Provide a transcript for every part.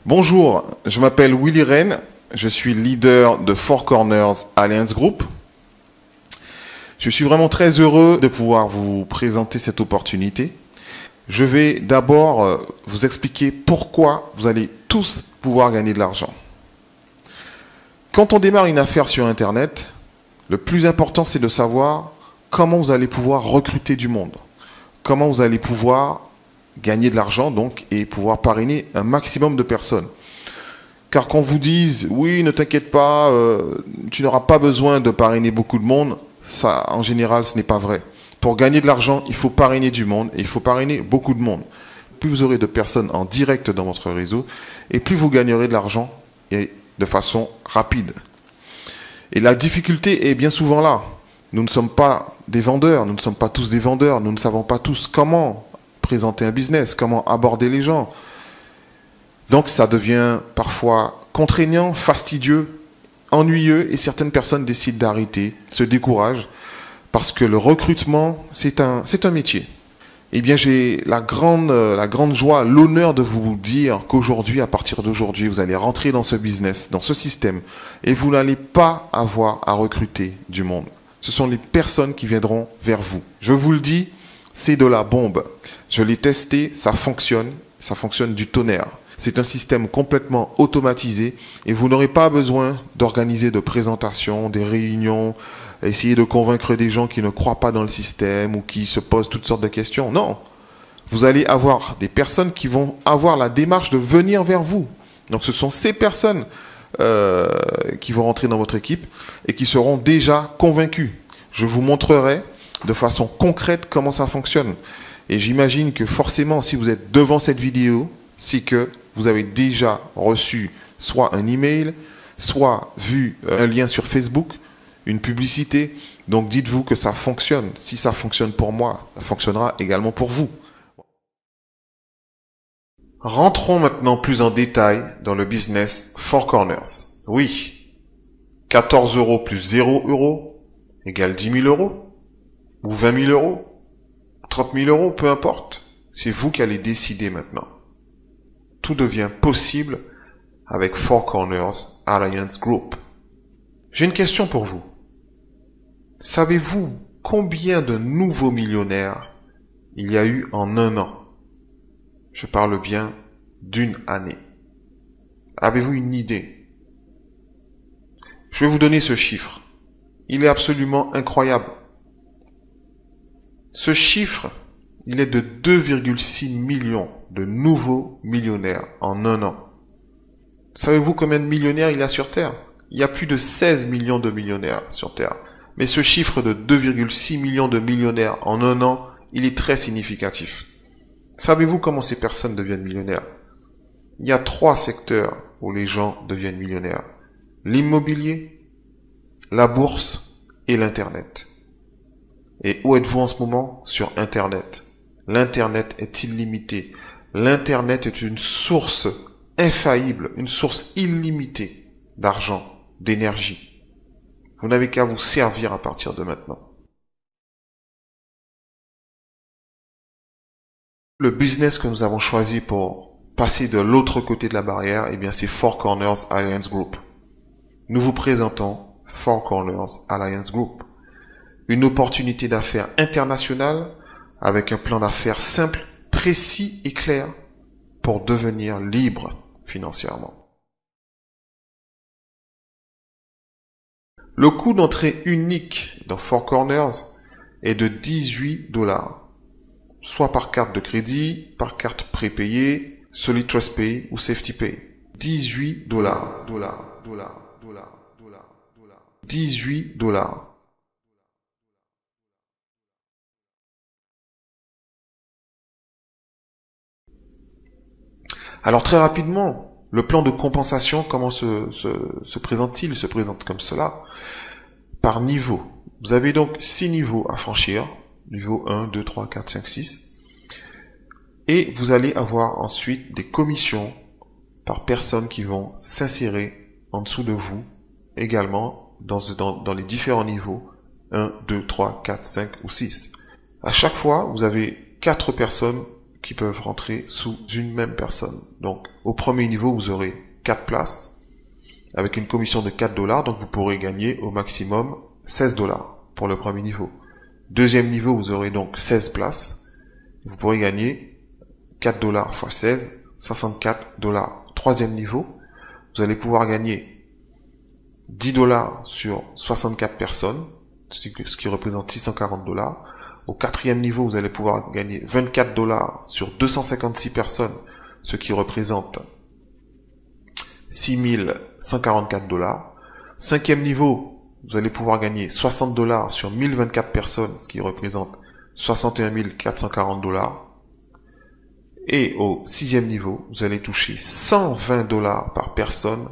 Bonjour, je m'appelle Willy Rennes, je suis leader de Four Corners Alliance Group. Je suis vraiment très heureux de pouvoir vous présenter cette opportunité. Je vais d'abord vous expliquer pourquoi vous allez tous pouvoir gagner de l'argent. Quand on démarre une affaire sur Internet, le plus important c'est de savoir comment vous allez pouvoir recruter du monde, comment vous allez pouvoir gagner de l'argent donc et pouvoir parrainer un maximum de personnes. Car qu'on vous dise oui, ne t'inquiète pas, tu n'auras pas besoin de parrainer beaucoup de monde, ça en général ce n'est pas vrai. Pour gagner de l'argent, il faut parrainer du monde et il faut parrainer beaucoup de monde. Plus vous aurez de personnes en direct dans votre réseau et plus vous gagnerez de l'argent et de façon rapide. Et la difficulté est bien souvent là. Nous ne sommes pas des vendeurs, nous ne sommes pas tous des vendeurs, nous ne savons pas tous comment présenter un business, comment aborder les gens. Donc ça devient parfois contraignant, fastidieux, ennuyeux et certaines personnes décident d'arrêter, se découragent parce que le recrutement, c'est un métier. Eh bien, j'ai la grande joie, l'honneur de vous dire qu'aujourd'hui, à partir d'aujourd'hui, vous allez rentrer dans ce business, dans ce système et vous n'allez pas avoir à recruter du monde. Ce sont les personnes qui viendront vers vous. Je vous le dis, c'est de la bombe. Je l'ai testé, ça fonctionne du tonnerre. C'est un système complètement automatisé et vous n'aurez pas besoin d'organiser de présentations, des réunions, essayer de convaincre des gens qui ne croient pas dans le système ou qui se posent toutes sortes de questions. Non, vous allez avoir des personnes qui vont avoir la démarche de venir vers vous. Donc ce sont ces personnes qui vont rentrer dans votre équipe et qui seront déjà convaincus. Je vous montrerai de façon concrète comment ça fonctionne. Et j'imagine que forcément, si vous êtes devant cette vidéo, c'est que vous avez déjà reçu soit un email, soit vu un lien sur Facebook, une publicité. Donc dites-vous que ça fonctionne. Si ça fonctionne pour moi, ça fonctionnera également pour vous. Rentrons maintenant plus en détail dans le business Four Corners. Oui, 14 € plus 0 € égale 10 000 € ou 20 000 €, 30 000 €, peu importe. C'est vous qui allez décider maintenant. Tout devient possible avec Four Corners Alliance Group. J'ai une question pour vous. Savez-vous combien de nouveaux millionnaires il y a eu en un an? Je parle bien d'une année. Avez-vous une idée? Je vais vous donner ce chiffre. Il est absolument incroyable. Ce chiffre, il est de 2,6 millions de nouveaux millionnaires en un an. Savez-vous combien de millionnaires il y a sur Terre? Il y a plus de 16 millions de millionnaires sur Terre. Mais ce chiffre de 2,6 millions de millionnaires en un an, il est très significatif. Savez-vous comment ces personnes deviennent millionnaires? Il y a 3 secteurs où les gens deviennent millionnaires. L'immobilier, la bourse et l'Internet. Et où êtes-vous en ce moment? Sur Internet. L'Internet est illimité. L'Internet est une source infaillible, une source illimitée d'argent, d'énergie. Vous n'avez qu'à vous servir à partir de maintenant. Le business que nous avons choisi pour passer de l'autre côté de la barrière, eh bien, c'est Four Corners Alliance Group. Nous vous présentons Four Corners Alliance Group. Une opportunité d'affaires internationale avec un plan d'affaires simple, précis et clair pour devenir libre financièrement. Le coût d'entrée unique dans Four Corners est de 18 $, soit par carte de crédit, par carte prépayée, Solid Trust Pay ou Safety Pay. 18 $, 18 $. Alors très rapidement, le plan de compensation, comment se présente-t-il? Il se présente comme cela, par niveau. Vous avez donc 6 niveaux à franchir, niveau 1, 2, 3, 4, 5, 6. Et vous allez avoir ensuite des commissions par personnes qui vont s'insérer en dessous de vous, également dans les différents niveaux, 1, 2, 3, 4, 5 ou 6. À chaque fois, vous avez 4 personnes qui peuvent rentrer sous une même personne. Donc, au premier niveau, vous aurez 4 places avec une commission de 4 $. Donc, vous pourrez gagner au maximum 16 $ pour le premier niveau. Deuxième niveau, vous aurez donc 16 places. Vous pourrez gagner 4 $ x 16, 64 $. Troisième niveau, vous allez pouvoir gagner 10 $ sur 64 personnes, ce qui représente 640 $. Au quatrième niveau, vous allez pouvoir gagner 24 $ sur 256 personnes, ce qui représente 6144 $. Cinquième niveau, vous allez pouvoir gagner 60 $ sur 1024 personnes, ce qui représente 61 440 $. Et au sixième niveau, vous allez toucher 120 $ par personne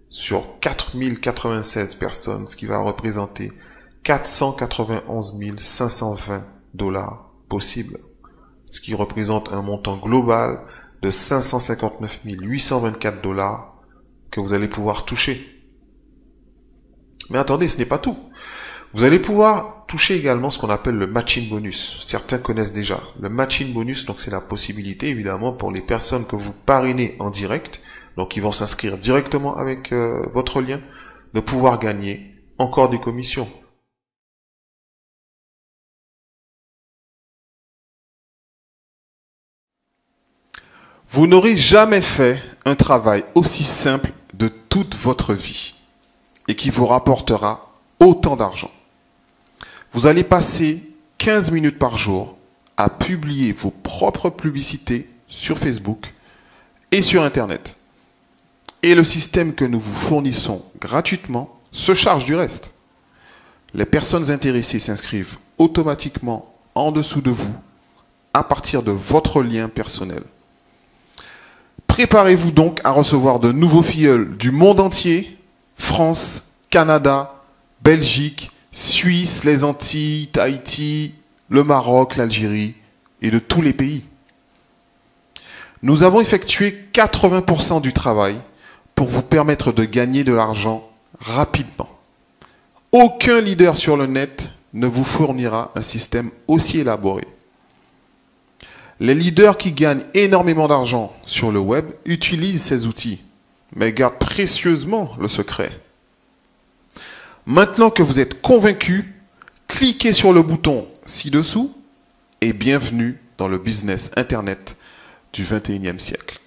sur 4096 personnes, ce qui va représenter 491 520 $ possibles, ce qui représente un montant global de 559 824 $ que vous allez pouvoir toucher. Mais attendez, ce n'est pas tout. Vous allez pouvoir toucher également ce qu'on appelle le matching bonus. Certains connaissent déjà. Le matching bonus, donc c'est la possibilité évidemment pour les personnes que vous parrainez en direct, donc qui vont s'inscrire directement avec votre lien, de pouvoir gagner encore des commissions. Vous n'aurez jamais fait un travail aussi simple de toute votre vie et qui vous rapportera autant d'argent. Vous allez passer 15 minutes par jour à publier vos propres publicités sur Facebook et sur Internet. Et le système que nous vous fournissons gratuitement se charge du reste. Les personnes intéressées s'inscrivent automatiquement en dessous de vous à partir de votre lien personnel. Préparez-vous donc à recevoir de nouveaux filleuls du monde entier, France, Canada, Belgique, Suisse, les Antilles, Tahiti, le Maroc, l'Algérie et de tous les pays. Nous avons effectué 80% du travail pour vous permettre de gagner de l'argent rapidement. Aucun leader sur le net ne vous fournira un système aussi élaboré. Les leaders qui gagnent énormément d'argent sur le web utilisent ces outils, mais gardent précieusement le secret. Maintenant que vous êtes convaincu, cliquez sur le bouton ci-dessous et bienvenue dans le business Internet du 21e siècle.